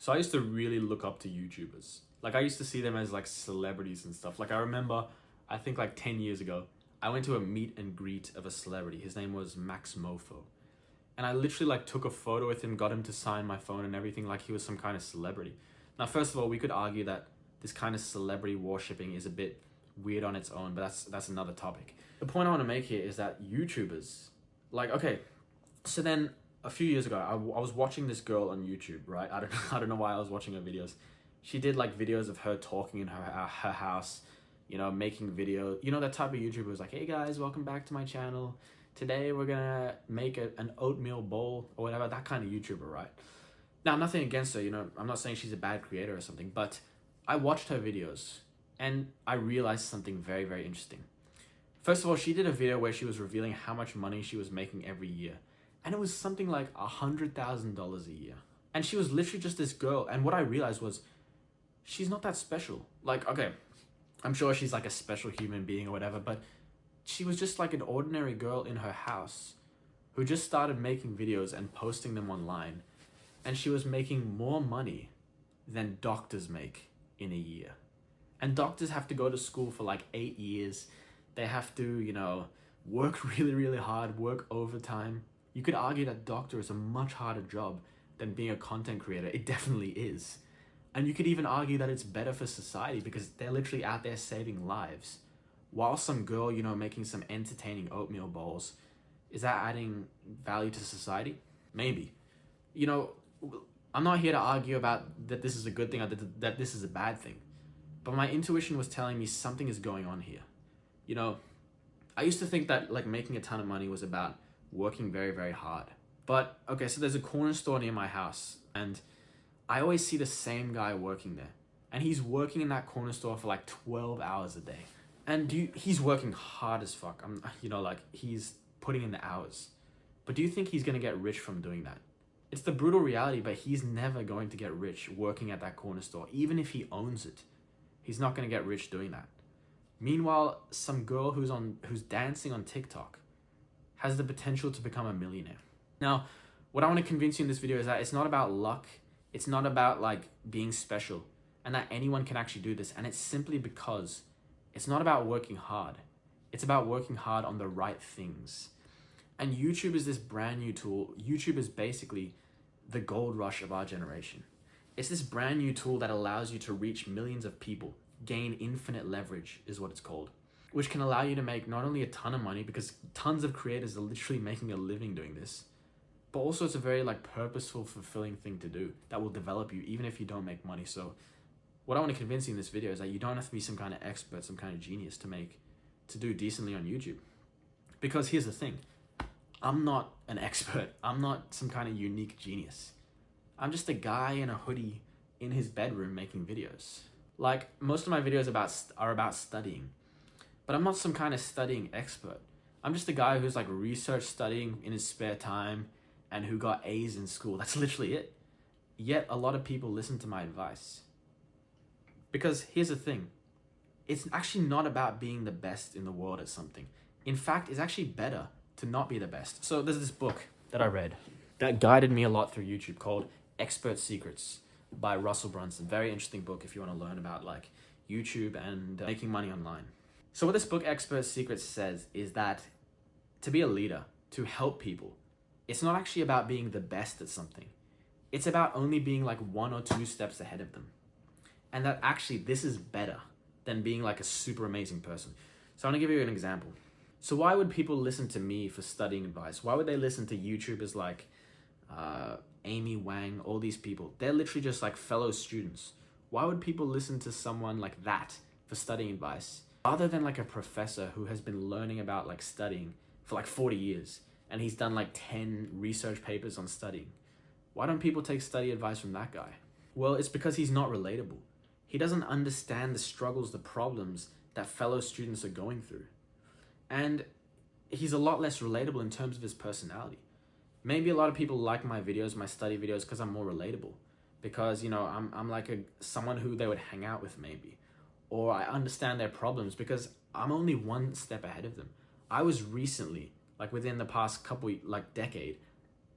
So I used to really look up to YouTubers. Like I used to see them as like celebrities and stuff. Like I remember, I think like 10 years ago, I went to a meet and greet of a celebrity. His name was Max Mofo. And I literally like took a photo with him, got him to sign my phone and everything like he was some kind of celebrity. Now, first of all, we could argue that this kind of celebrity worshipping is a bit weird on its own, but that's another topic. The point I want to make here is that YouTubers, like, okay, so then a few years ago, I was watching this girl on YouTube, right? I don't know why I was watching her videos. She did like videos of her talking in her house, you know, making video, you know, that type of YouTuber was like, hey guys, welcome back to my channel. Today we're gonna make an oatmeal bowl or whatever, that kind of YouTuber, right? Now, nothing against her, you know, I'm not saying she's a bad creator or something, but I watched her videos and I realized something very, very interesting. First of all, she did a video where she was revealing how much money she was making every year. And it was something like $100,000 a year. And she was literally just this girl. And what I realized was, she's not that special. Like, okay, I'm sure she's like a special human being or whatever, but she was just like an ordinary girl in her house who just started making videos and posting them online. And she was making more money than doctors make in a year. And doctors have to go to school for like 8 years. They have to, you know, work really, really hard, work overtime. You could argue that doctor is a much harder job than being a content creator. It definitely is. And you could even argue that it's better for society because they're literally out there saving lives. While some girl, you know, making some entertaining oatmeal bowls, is that adding value to society? Maybe. You know, I'm not here to argue about that this is a good thing or that this is a bad thing. But my intuition was telling me something is going on here. You know, I used to think that like making a ton of money was about working very, very hard. But okay, so there's a corner store near my house and I always see the same guy working there. And he's working in that corner store for like 12 hours a day. And he's working hard as fuck. You know, like he's putting in the hours. But do you think he's gonna get rich from doing that? It's the brutal reality, but he's never going to get rich working at that corner store. Even if he owns it, he's not gonna get rich doing that. Meanwhile, some girl who's dancing on TikTok has the potential to become a millionaire. Now, what I want to convince you in this video is that it's not about luck. It's not about like being special and that anyone can actually do this. And it's simply because it's not about working hard. It's about working hard on the right things. And YouTube is this brand new tool. YouTube is basically the gold rush of our generation. It's this brand new tool that allows you to reach millions of people. Gain infinite leverage is what it's called, which can allow you to make not only a ton of money because tons of creators are literally making a living doing this, but also it's a very like purposeful, fulfilling thing to do that will develop you even if you don't make money. So what I want to convince you in this video is that you don't have to be some kind of expert, some kind of genius to do decently on YouTube. Because here's the thing, I'm not an expert. I'm not some kind of unique genius. I'm just a guy in a hoodie in his bedroom making videos. Like most of my videos are about studying, but I'm not some kind of studying expert. I'm just a guy who's like research studying in his spare time and who got A's in school. That's literally it. Yet a lot of people listen to my advice. Because here's the thing, it's actually not about being the best in the world at something. In fact, it's actually better to not be the best. So there's this book that I read that guided me a lot through YouTube called Expert Secrets by Russell Brunson. Very interesting book if you want to learn about like YouTube and making money online. So what this book Expert Secrets says is that to be a leader, to help people, it's not actually about being the best at something. It's about only being like 1 or 2 steps ahead of them. And that actually this is better than being like a super amazing person. So I want to give you an example. So why would people listen to me for studying advice? Why would they listen to YouTubers like Amy Wang, all these people? They're literally just like fellow students. Why would people listen to someone like that for studying advice rather than like a professor who has been learning about like studying for like 40 years and he's done like 10 research papers on studying? Why don't people take study advice from that guy? Well, it's because he's not relatable. He doesn't understand the struggles, the problems that fellow students are going through. And he's a lot less relatable in terms of his personality. Maybe a lot of people like my videos, my study videos, because I'm more relatable. Because, you know, I'm like someone who they would hang out with maybe. Or I understand their problems because I'm only 1 step ahead of them. I was recently, like within the past decade,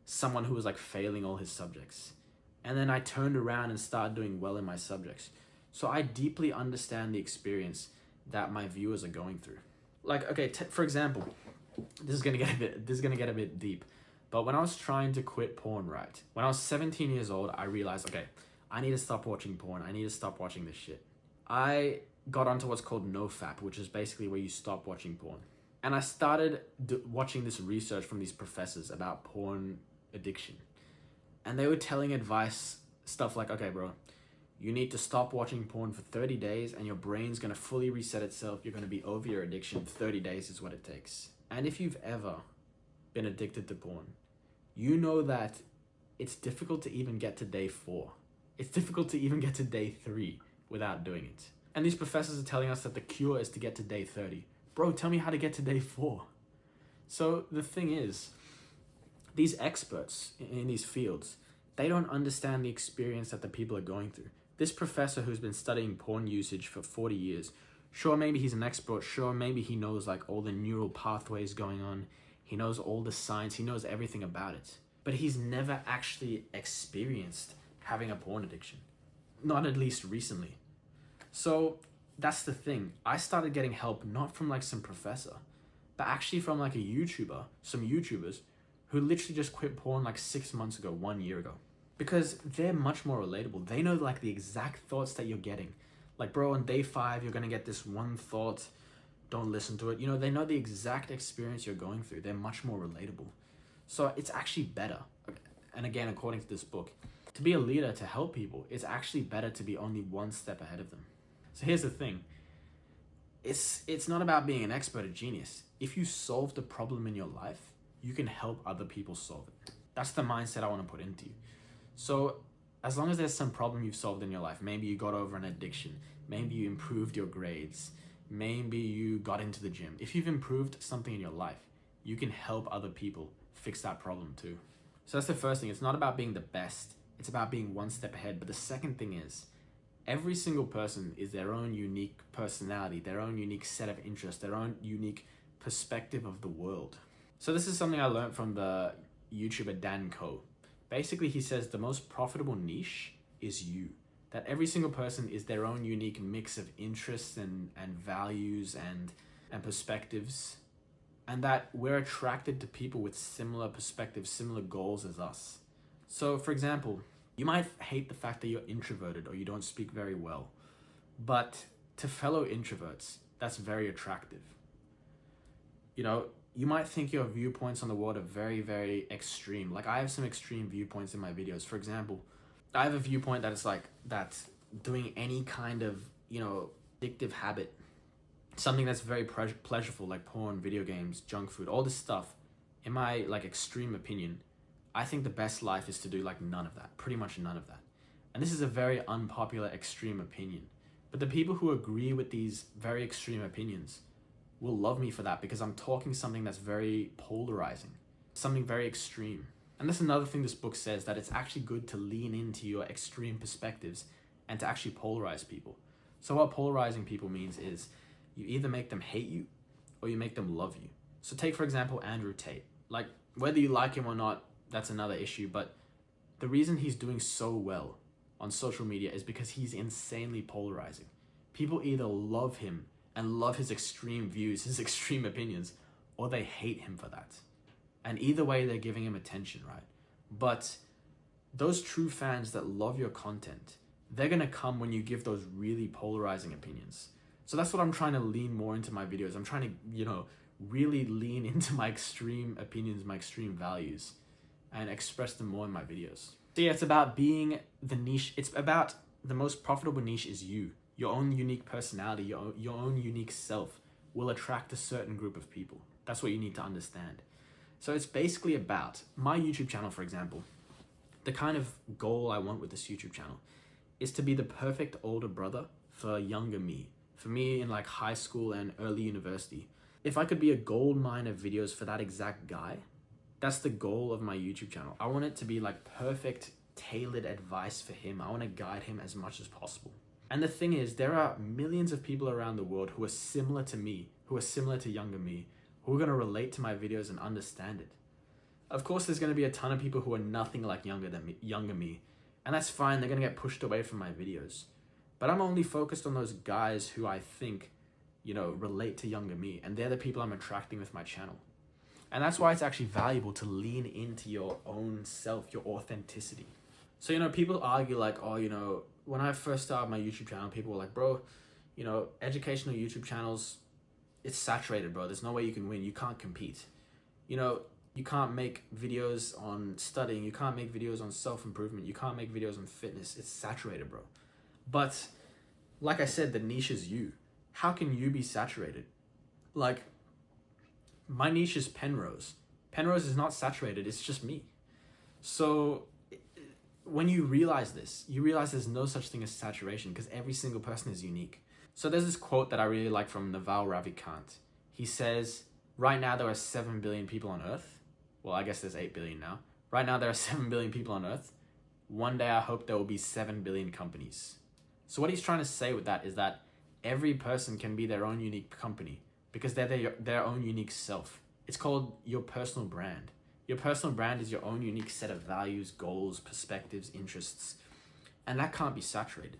someone who was like failing all his subjects. And then I turned around and started doing well in my subjects. So I deeply understand the experience that my viewers are going through. Like, okay, for example, this is gonna get a bit deep. But when I was trying to quit porn, right? When I was 17 years old, I realized, okay, I need to stop watching porn. I need to stop watching this shit. I got onto what's called NoFap, which is basically where you stop watching porn. And I started watching this research from these professors about porn addiction. And they were telling advice, stuff like, okay, bro, you need to stop watching porn for 30 days and your brain's gonna fully reset itself. You're gonna be over your addiction. 30 days is what it takes. And if you've ever been addicted to porn, you know that it's difficult to even get to day 4. It's difficult to even get to day 3 without doing it. And these professors are telling us that the cure is to get to day 30. Bro, tell me how to get to day 4. So the thing is, these experts in these fields, they don't understand the experience that the people are going through. This professor who's been studying porn usage for 40 years, sure, maybe he's an expert, sure, maybe he knows like all the neural pathways going on, he knows all the science, he knows everything about it, but he's never actually experienced having a porn addiction. Not at least recently. So that's the thing. I started getting help not from like some professor, but actually from like a YouTuber, some YouTubers who literally just quit porn like 6 months ago, 1 year ago. Because they're much more relatable. They know like the exact thoughts that you're getting. Like, bro, on day 5, you're gonna get this one thought, don't listen to it. You know, they know the exact experience you're going through. They're much more relatable. So it's actually better. And again, according to this book, to be a leader, to help people, it's actually better to be only one step ahead of them. So here's the thing. It's not about being an expert or genius. If you solve the problem in your life, you can help other people solve it. That's the mindset I want to put into you. So as long as there's some problem you've solved in your life, maybe you got over an addiction, maybe you improved your grades, maybe you got into the gym. If you've improved something in your life, you can help other people fix that problem too. So that's the first thing. It's not about being the best. It's about being one step ahead. But the second thing is, every single person is their own unique personality, their own unique set of interests, their own unique perspective of the world. So this is something I learned from the YouTuber Dan Koh. Basically, he says the most profitable niche is you. That every single person is their own unique mix of interests and values and perspectives. And that we're attracted to people with similar perspectives, similar goals as us. So for example, you might hate the fact that you're introverted or you don't speak very well. But to fellow introverts, that's very attractive. You know, you might think your viewpoints on the world are very, very extreme. Like I have some extreme viewpoints in my videos. For example, I have a viewpoint that is like that doing any kind of, you know, addictive habit, something that's very pleasurable like porn, video games, junk food, all this stuff, in my like extreme opinion, I think the best life is to do like none of that, pretty much none of that. And this is a very unpopular extreme opinion. But the people who agree with these very extreme opinions will love me for that because I'm talking something that's very polarizing, something very extreme. And that's another thing this book says, that it's actually good to lean into your extreme perspectives and to actually polarize people. So what polarizing people means is you either make them hate you or you make them love you. So take, for example, Andrew Tate. Like, whether you like him or not, that's another issue. But the reason he's doing so well on social media is because he's insanely polarizing. People either love him and love his extreme views, his extreme opinions, or they hate him for that. And either way, they're giving him attention, right? But those true fans that love your content, they're gonna come when you give those really polarizing opinions. So that's what I'm trying to lean more into my videos. I'm trying to, you know, really lean into my extreme opinions, my extreme values, and express them more in my videos. So yeah, it's about being the niche. It's about the most profitable niche is you. Your own unique personality, your own unique self will attract a certain group of people. That's what you need to understand. So it's basically about my YouTube channel, for example. The kind of goal I want with this YouTube channel is to be the perfect older brother for younger me. For me in like high school and early university. If I could be a gold mine of videos for that exact guy, that's the goal of my YouTube channel. I want it to be like perfect, tailored advice for him. I want to guide him as much as possible. And the thing is, there are millions of people around the world who are similar to me, who are similar to younger me, who are going to relate to my videos and understand it. Of course, there's going to be a ton of people who are nothing like younger me, And that's fine, they're gonna get pushed away from my videos. But I'm only focused on those guys who I think, you know, relate to younger me, and they're the people I'm attracting with my channel. And that's why it's actually valuable to lean into your own self, your authenticity. So, you know, people argue like, oh, you know, when I first started my YouTube channel, people were like, bro, you know, educational YouTube channels, it's saturated, bro. There's no way you can win. You can't compete. You know, you can't make videos on studying. You can't make videos on self-improvement. You can't make videos on fitness. It's saturated, bro. But like I said, the niche is you. How can you be saturated? Like, my niche is Penrose. Penrose is not saturated. It's just me. So when you realize this, you realize there's no such thing as saturation because every single person is unique. So there's this quote that I really like from Naval Ravikant. He says, right now there are 7 billion people on Earth. Well, I guess there's 8 billion now. Right now there are 7 billion people on Earth. One day I hope there will be 7 billion companies. So what he's trying to say with that is that every person can be their own unique company because they're their own unique self. It's called your personal brand. Your personal brand is your own unique set of values, goals, perspectives, interests, and that can't be saturated.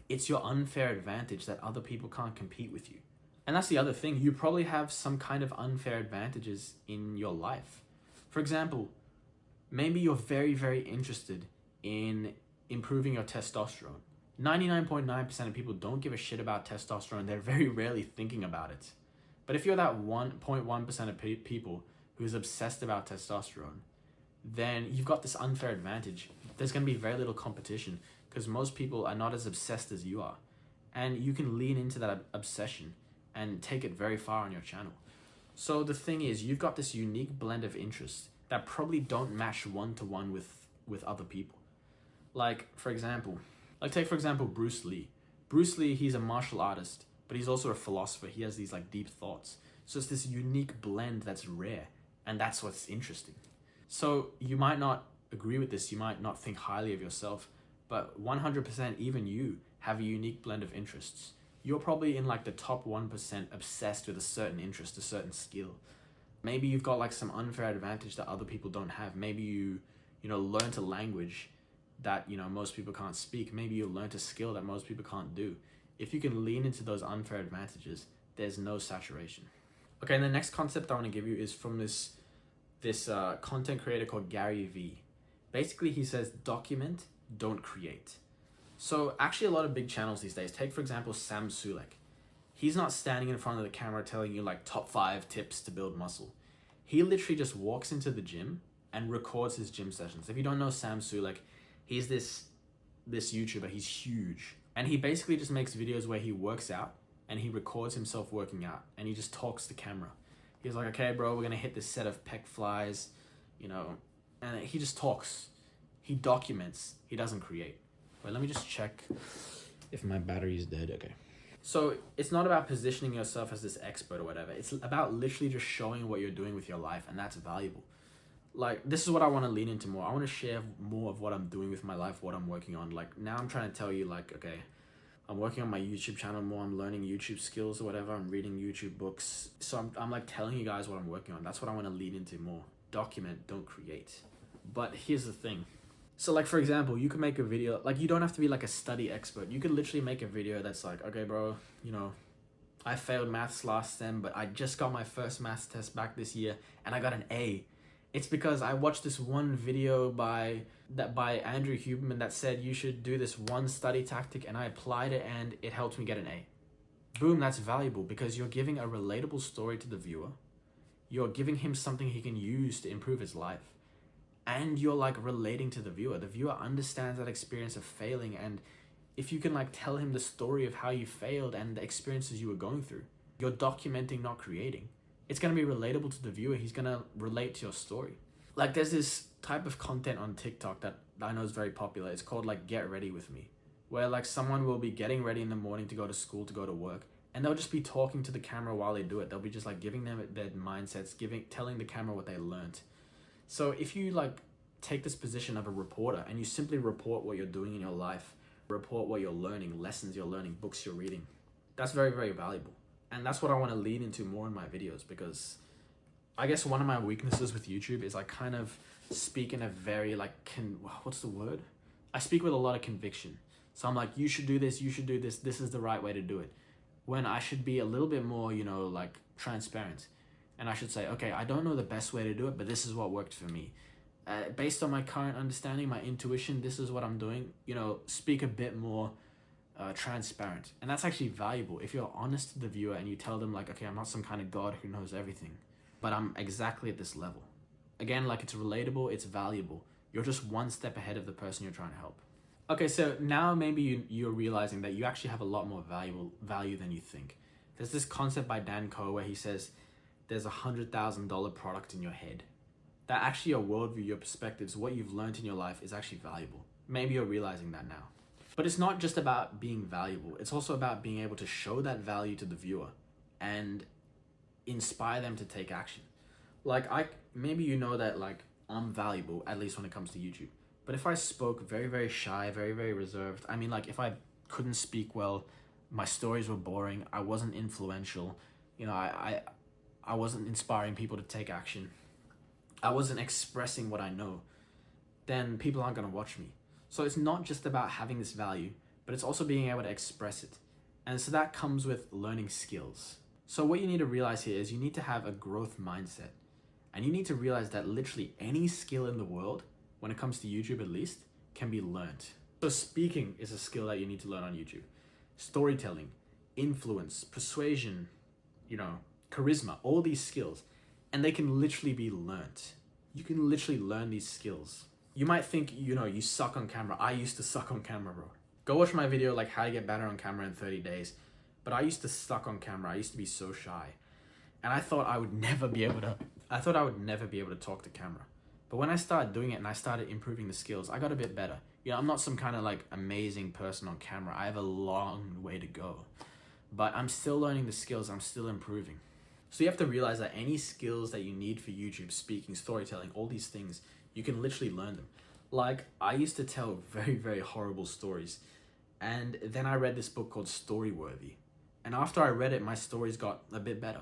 It's your unfair advantage that other people can't compete with you. And that's the other thing. You probably have some kind of unfair advantages in your life. For example, maybe you're very, very interested in improving your testosterone. 99.9% of people don't give a shit about testosterone. They're very rarely thinking about it. But if you're that 1.1% of people who's obsessed about testosterone, then you've got this unfair advantage. There's going to be very little competition because most people are not as obsessed as you are. And you can lean into that obsession and take it very far on your channel. So the thing is, you've got this unique blend of interests that probably don't match one-to-one with other people. Like, for example, take Bruce Lee. Bruce Lee, he's a martial artist, but he's also a philosopher. He has these like deep thoughts. So it's this unique blend that's rare, and that's what's interesting. So you might not agree with this, you might not think highly of yourself, but 100% even you have a unique blend of interests. You're probably in like the top 1% obsessed with a certain interest, a certain skill. Maybe you've got like some unfair advantage that other people don't have. Maybe you learned a language that, most people can't speak. Maybe you learned a skill that most people can't do. If you can lean into those unfair advantages, there's no saturation. Okay, and the next concept I want to give you is from this content creator called Gary Vee. Basically, he says, document, don't create. So actually a lot of big channels these days, take for example, Sam Sulek. He's not standing in front of the camera telling you like top 5 tips to build muscle. He literally just walks into the gym and records his gym sessions. If you don't know Sam Sulek, he's this YouTuber, he's huge. And he basically just makes videos where he works out and he records himself working out and he just talks to camera. He's like, okay, bro, we're gonna hit this set of pec flies, and he just talks. He documents, he doesn't create. Wait, let me just check if my battery is dead. Okay. So it's not about positioning yourself as this expert or whatever. It's about literally just showing what you're doing with your life, and that's valuable. Like, this is what I want to lean into more. I want to share more of what I'm doing with my life, what I'm working on. Like, now I'm trying to tell you, like, okay, I'm working on my YouTube channel more. I'm learning YouTube skills or whatever. I'm reading YouTube books. So I'm like telling you guys what I'm working on. That's what I want to lean into more. Document, don't create. But here's the thing. So like, for example, you can make a video, like you don't have to be like a study expert. You could literally make a video that's like, okay, bro, I failed maths last sem, but I just got my first maths test back this year and I got an A. It's because I watched this one video by Andrew Huberman that said you should do this one study tactic and I applied it and it helped me get an A. Boom, that's valuable because you're giving a relatable story to the viewer. You're giving him something he can use to improve his life. And you're like relating to the viewer. The viewer understands that experience of failing, and if you can like tell him the story of how you failed and the experiences you were going through, you're documenting, not creating. It's going to be relatable to the viewer. He's going to relate to your story. Like there's this type of content on TikTok that I know is very popular. It's called like Get Ready With Me, where like someone will be getting ready in the morning to go to school, to go to work, and they'll just be talking to the camera while they do it. They'll be just like giving them their mindsets, telling the camera what they learned. So if you like take this position of a reporter and you simply report what you're doing in your life, report what you're learning, lessons you're learning, books you're reading, that's very, very valuable. And that's what I want to lean into more in my videos, because I guess one of my weaknesses with YouTube is I kind of speak in a very I I speak with a lot of conviction. So I'm like, you should do this, this is the right way to do it. When I should be a little bit more, like transparent. And I should say, okay, I don't know the best way to do it, but this is what worked for me. Based on my current understanding, my intuition, this is what I'm doing. Speak a bit more transparent. And that's actually valuable. If you're honest to the viewer and you tell them like, okay, I'm not some kind of God who knows everything, but I'm exactly at this level. Again, like it's relatable, it's valuable. You're just one step ahead of the person you're trying to help. Okay, so now maybe you're realizing that you actually have a lot more value than you think. There's this concept by Dan Koh where he says, there's $100,000 product in your head. That actually your worldview, your perspectives, what you've learned in your life is actually valuable. Maybe you're realizing that now. But it's not just about being valuable. It's also about being able to show that value to the viewer and inspire them to take action. Like maybe you know that like I'm valuable, at least when it comes to YouTube. But if I spoke very, very shy, very, very reserved, I mean, like if I couldn't speak well, my stories were boring, I wasn't influential, I wasn't inspiring people to take action, I wasn't expressing what I know, then people aren't going to watch me. So it's not just about having this value, but it's also being able to express it. And so that comes with learning skills. So what you need to realize here is you need to have a growth mindset. And you need to realize that literally any skill in the world, when it comes to YouTube at least, can be learned. So speaking is a skill that you need to learn on YouTube. Storytelling, influence, persuasion, charisma, all these skills. And they can literally be learned. You can literally learn these skills. You might think, you suck on camera. I used to suck on camera, bro. Go watch my video like how to get better on camera in 30 days. But I used to suck on camera. I used to be so shy. And I thought I would never be able to talk to camera. But when I started doing it and I started improving the skills, I got a bit better. I'm not some kind of like amazing person on camera. I have a long way to go. But I'm still learning the skills. I'm still improving. So you have to realize that any skills that you need for YouTube, speaking, storytelling, all these things, you can literally learn them. Like I used to tell very, very horrible stories. And then I read this book called Storyworthy. And after I read it, my stories got a bit better,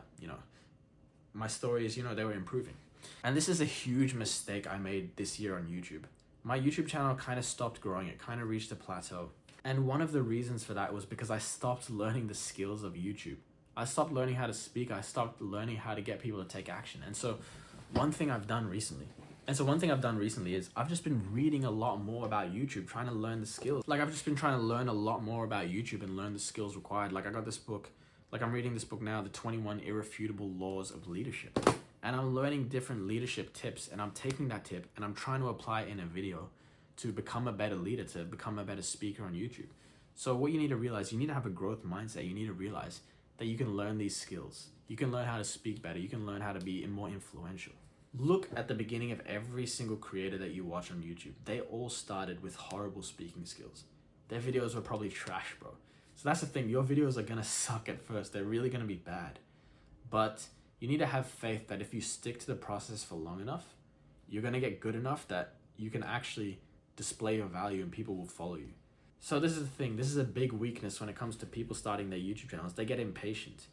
My stories, they were improving. And this is a huge mistake I made this year on YouTube. My YouTube channel kind of stopped growing. It kind of reached a plateau. And one of the reasons for that was because I stopped learning the skills of YouTube. I stopped learning how to speak. I stopped learning how to get people to take action. And so one thing I've done recently is I've just been reading a lot more about YouTube, trying to learn the skills. Like I've just been trying to learn a lot more about YouTube and learn the skills required. Like I got this book, like I'm reading this book now, The 21 Irrefutable Laws of Leadership. And I'm learning different leadership tips, and I'm taking that tip and I'm trying to apply it in a video to become a better leader, to become a better speaker on YouTube. So what you need to realize, you need to have a growth mindset. You need to realize that you can learn these skills. You can learn how to speak better. You can learn how to be more influential. Look at the beginning of every single creator that you watch on YouTube. They all started with horrible speaking skills. Their videos were probably trash, bro. So that's the thing. Your videos are going to suck at first. They're really going to be bad. But you need to have faith that if you stick to the process for long enough, you're going to get good enough that you can actually display your value and people will follow you. So this is the thing. This is a big weakness when it comes to people starting their YouTube channels. They get impatient.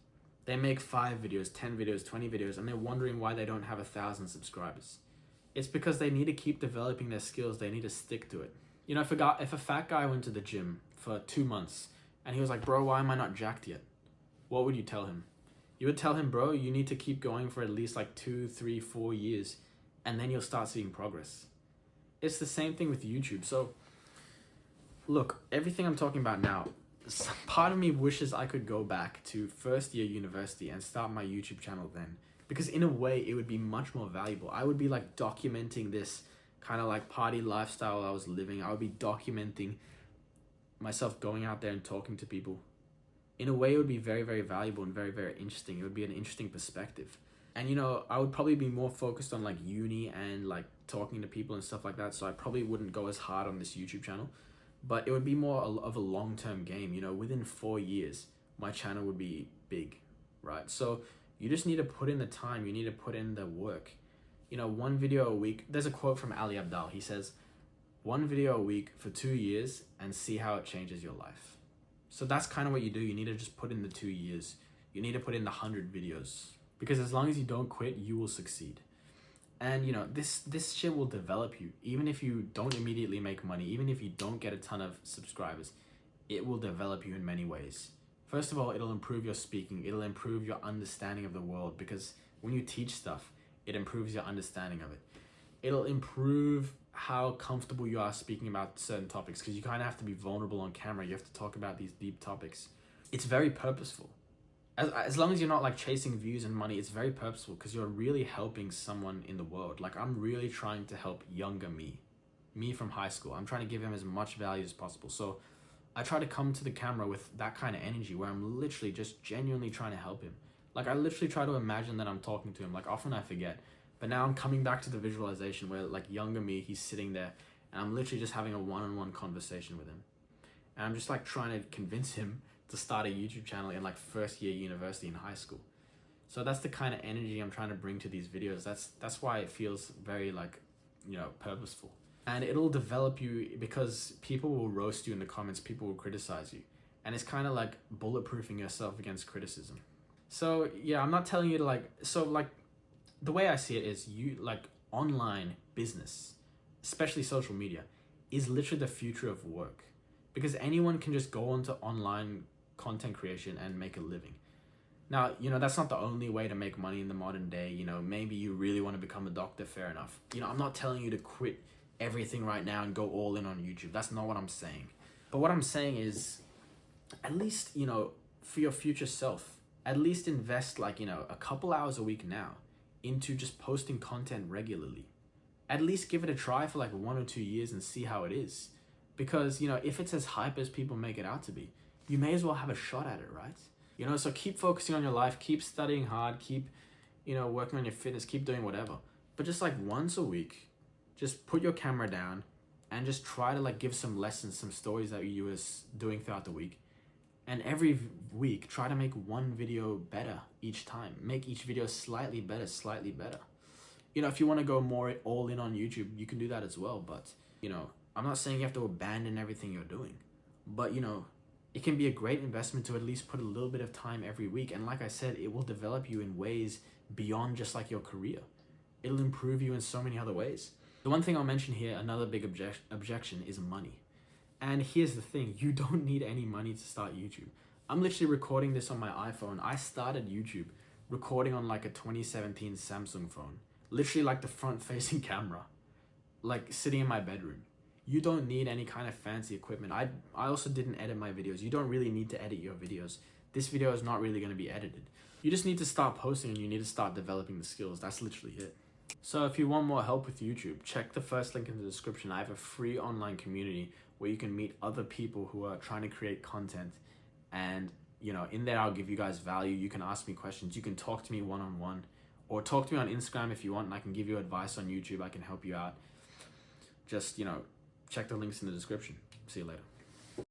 They make 5 videos, 10 videos, 20 videos, and they're wondering why they don't have 1,000 subscribers. It's because they need to keep developing their skills. They need to stick to it. If a fat guy went to the gym for 2 months and he was like, bro, why am I not jacked yet? What would you tell him? You would tell him, bro, you need to keep going for at least like 2, 3, 4 years, and then you'll start seeing progress. It's the same thing with YouTube. So look, everything I'm talking about now, part of me wishes I could go back to first year university and start my YouTube channel then, because in a way it would be much more valuable. I would be like documenting this kind of like party lifestyle I was living. I would be documenting myself going out there and talking to people. In a way, it would be very, very valuable and very, very interesting. It would be an interesting perspective. And I would probably be more focused on like uni and like talking to people and stuff like that. So I probably wouldn't go as hard on this YouTube channel. But it would be more of a long-term game. Within 4 years, my channel would be big, right? So you just need to put in the time. You need to put in the work. 1 video a week. There's a quote from Ali Abdaal. He says, 1 video a week for 2 years and see how it changes your life. So that's kind of what you do. You need to just put in the 2 years. You need to put in the 100 videos. Because as long as you don't quit, you will succeed. And this shit will develop you. Even if you don't immediately make money, even if you don't get a ton of subscribers, it will develop you in many ways. First of all, it'll improve your speaking. It'll improve your understanding of the world, because when you teach stuff, it improves your understanding of it. It'll improve how comfortable you are speaking about certain topics, because you kind of have to be vulnerable on camera. You have to talk about these deep topics. It's very purposeful. As long as you're not like chasing views and money, it's very purposeful, because you're really helping someone in the world. Like, I'm really trying to help younger me from high school. I'm trying to give him as much value as possible. So I try to come to the camera with that kind of energy, where I'm literally just genuinely trying to help him. Like, I literally try to imagine that I'm talking to him. Like, often I forget, but now I'm coming back to the visualization where, like, younger me, he's sitting there and I'm literally just having a one-on-one conversation with him. And I'm just like trying to convince him to start a YouTube channel in like first year university in high school. So that's the kind of energy I'm trying to bring to these videos. That's why it feels very like, purposeful. And it'll develop you, because people will roast you in the comments, people will criticize you. And it's kind of like bulletproofing yourself against criticism. So yeah, I'm not telling you to the way I see it is, online business, especially social media, is literally the future of work, because anyone can just go onto online content creation and make a living. Now, that's not the only way to make money in the modern day. Maybe you really want to become a doctor, fair enough. I'm not telling you to quit everything right now and go all in on YouTube. That's not what I'm saying. But what I'm saying is, at least, for your future self, at least invest a couple hours a week now into just posting content regularly. At least give it a try for 1 or 2 years and see how it is. Because, if it's as hype as people make it out to be, you may as well have a shot at it, right? So keep focusing on your life, keep studying hard, keep, working on your fitness, keep doing whatever. But just once a week, just put your camera down and just try to give some lessons, some stories that you was doing throughout the week. And every week, try to make one video better each time. Make each video slightly better. If you want to go more all in on YouTube, you can do that as well. But, I'm not saying you have to abandon everything you're doing. But, it can be a great investment to at least put a little bit of time every week. And like I said, it will develop you in ways beyond just your career. It'll improve you in so many other ways. The one thing I'll mention here, another big objection, is money. And here's the thing, you don't need any money to start YouTube. I'm literally recording this on my iPhone. I started YouTube recording on a 2017 Samsung phone. Literally the front-facing camera. Sitting in my bedroom. You don't need any kind of fancy equipment. I also didn't edit my videos. You don't really need to edit your videos. This video is not really going to be edited. You just need to start posting and you need to start developing the skills. That's literally it. So if you want more help with YouTube, check the first link in the description. I have a free online community where you can meet other people who are trying to create content. And, in there, I'll give you guys value. You can ask me questions. You can talk to me one-on-one, or talk to me on Instagram if you want, and I can give you advice on YouTube. I can help you out. Just, check the links in the description. See you later.